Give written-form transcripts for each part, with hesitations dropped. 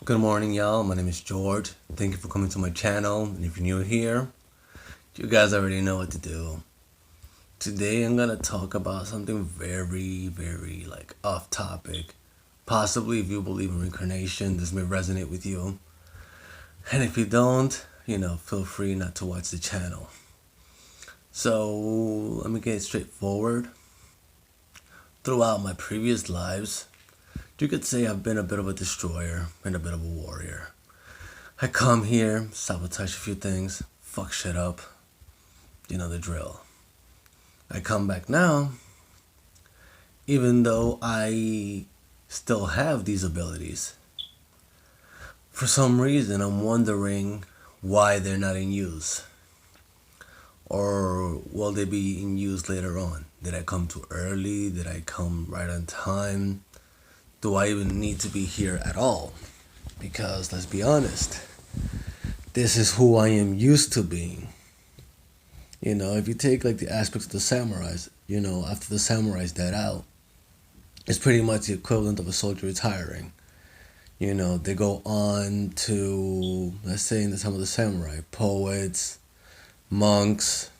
Good morning, y'all. My name is George. Thank you for coming to my channel. And if you're new here, you guys already know what to do. Today, I'm gonna talk about something very like off topic. Possibly, if you believe in reincarnation, this may resonate with you. And if you don't, feel free not to watch the channel. So, let me get straightforward. Throughout my previous lives, you could say I've been a bit of a destroyer and a bit of a warrior. I come here, sabotage a few things, fuck shit up. You know the drill. I come back now, even though I still have these abilities. For some reason, I'm wondering why they're not in use. Or will they be in use later on? Did I come too early? Did I come right on time? Do I even need to be here at all? Because let's be honest, this is who I am used to being. If you take like the aspects of the samurais, after the samurais died out, it's pretty much the equivalent of a soldier retiring. They go on to, let's say in the time of the samurai, poets, monks,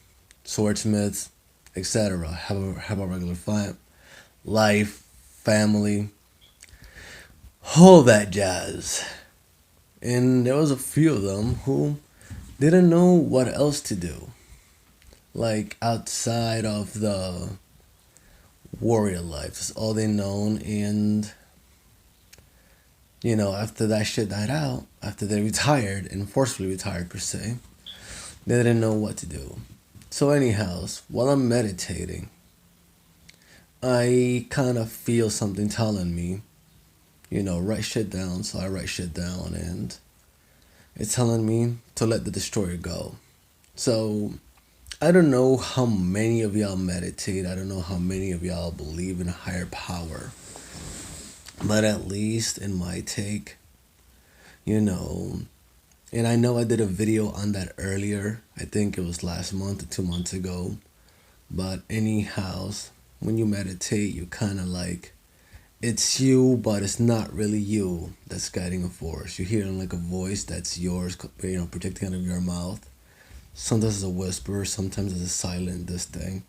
swordsmiths, etc. Have a regular life, family, all that jazz. And there was a few of them who didn't know what else to do. Like outside of the warrior life. That's all they known. And, after that shit died out, after they retired, and forcefully retired per se, they didn't know what to do. So, anyhow, while I'm meditating, I kind of feel something telling me, write shit down. So I write shit down, and it's telling me to let the destroyer go. So, I don't know how many of y'all meditate. I don't know how many of y'all believe in a higher power. But at least in my take, and I know I did a video on that earlier. I think it was last month or 2 months ago. But anyhow, when you meditate, you kind of like, it's you, but it's not really you that's guiding a force. You're hearing like a voice that's yours, projecting out of your mouth. Sometimes it's a whisper, sometimes it's a silent, this thing.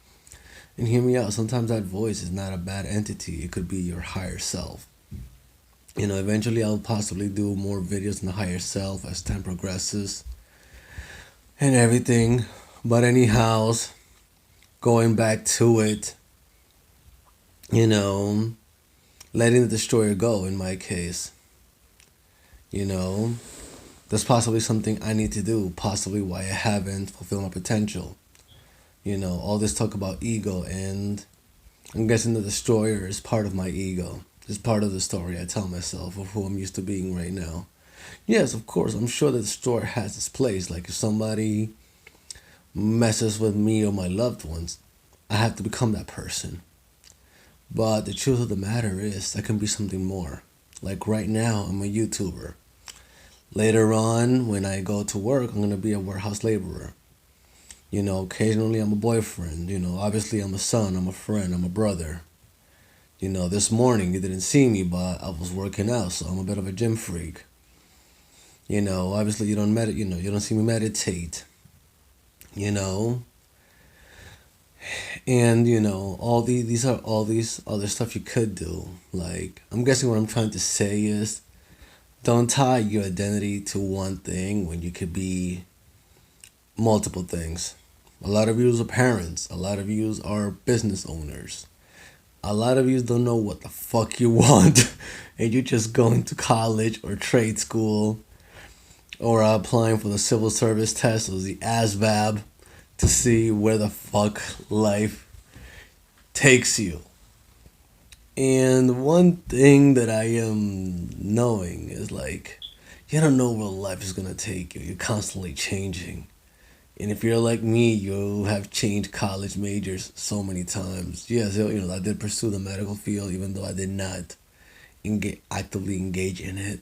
And hear me out, sometimes that voice is not a bad entity. It could be your higher self. Eventually I'll possibly do more videos on the higher self as time progresses and everything. But anyhow, going back to it, you know, letting the destroyer go in my case, you know, that's possibly something I need to do, possibly why I haven't fulfilled my potential. All this talk about ego, and I'm guessing the destroyer is part of my ego. It's part of the story I tell myself of who I'm used to being right now. Yes, of course, I'm sure the destroyer has its place. Like if somebody messes with me or my loved ones, I have to become that person. But the truth of the matter is, I can be something more. Like right now, I'm a YouTuber. Later on, when I go to work, I'm going to be a warehouse laborer. Occasionally I'm a boyfriend. Obviously I'm a son, I'm a friend, I'm a brother. This morning you didn't see me, but I was working out, so I'm a bit of a gym freak. Obviously you don't you don't see me meditate. You know, and all these are all these other stuff you could do. Like I'm guessing what I'm trying to say is, don't tie your identity to one thing when you could be multiple things. A lot of you are parents. A lot of you are business owners. A lot of you don't know what the fuck you want, and you're just going to college or trade school or applying for the civil service test or the ASVAB to see where the fuck life takes you. And one thing that I am knowing is like, you don't know where life is gonna take you. You're constantly changing. And if you're like me, you have changed college majors so many times. Yes, I did pursue the medical field, even though I did not actively engage in it.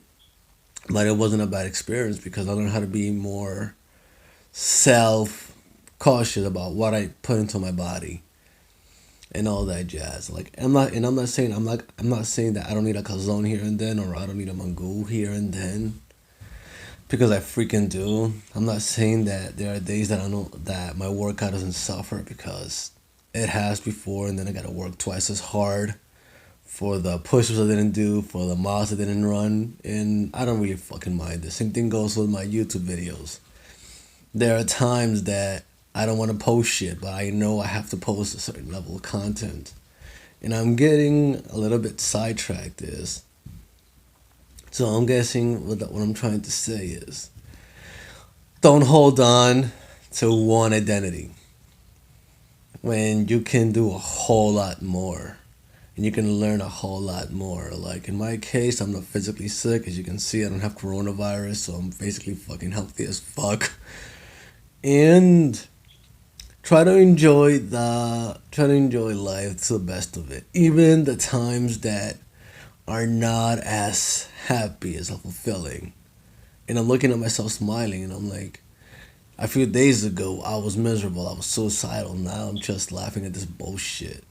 But it wasn't a bad experience because I learned how to be more self cautious about what I put into my body. and all that jazz. Like I'm not saying that I don't need a calzone here and then, or I don't need a mangoo here and then, because I freaking do. I'm not saying that there are days that I know that my workout doesn't suffer, because it has before, and then I gotta work twice as hard for the push-ups I didn't do, for the miles I didn't run, and I don't really fucking mind. The same thing goes with my YouTube videos. There are times that I don't want to post shit, but I know I have to post a certain level of content. And I'm getting a little bit sidetracked is. So I'm guessing what I'm trying to say is, don't hold on to one identity when you can do a whole lot more. And you can learn a whole lot more. Like in my case, I'm not physically sick. As you can see, I don't have coronavirus, so I'm basically fucking healthy as fuck. And try to enjoy life to the best of it. Even the times that are not as happy as fulfilling. And I'm looking at myself smiling, and I'm like, a few days ago I was miserable, I was suicidal. Now I'm just laughing at this bullshit.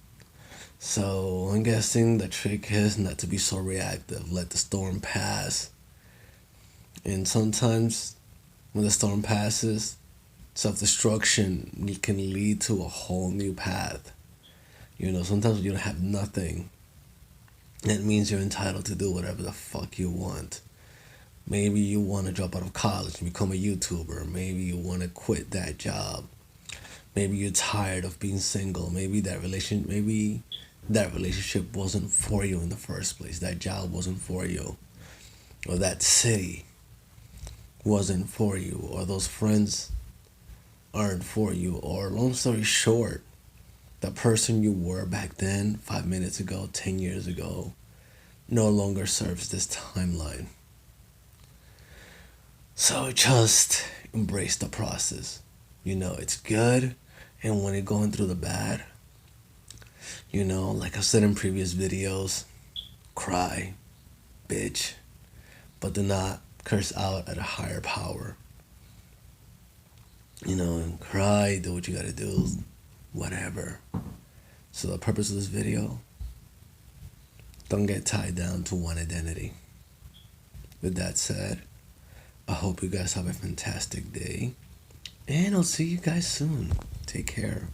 So I'm guessing the trick is not to be so reactive. Let the storm pass. And sometimes when the storm passes, self destruction can lead to a whole new path. You know, sometimes when you don't have nothing, that means you're entitled to do whatever the fuck you want. Maybe you want to drop out of college and become a YouTuber. Maybe you want to quit that job. Maybe you're tired of being single. Maybe that relationship wasn't for you in the first place. That job wasn't for you. Or that city wasn't for you. Or those friends aren't for you. Or long story short, the person you were back then, 5 minutes ago, 10 years ago, no longer serves this timeline. So just embrace the process. You know, it's good. And when you're going through the bad, you know, like I said in previous videos, cry, bitch, but do not curse out at a higher power. You know, and cry, do what you gotta do, whatever. So the purpose of this video, don't get tied down to one identity. With that said, I hope you guys have a fantastic day, and I'll see you guys soon. Take care.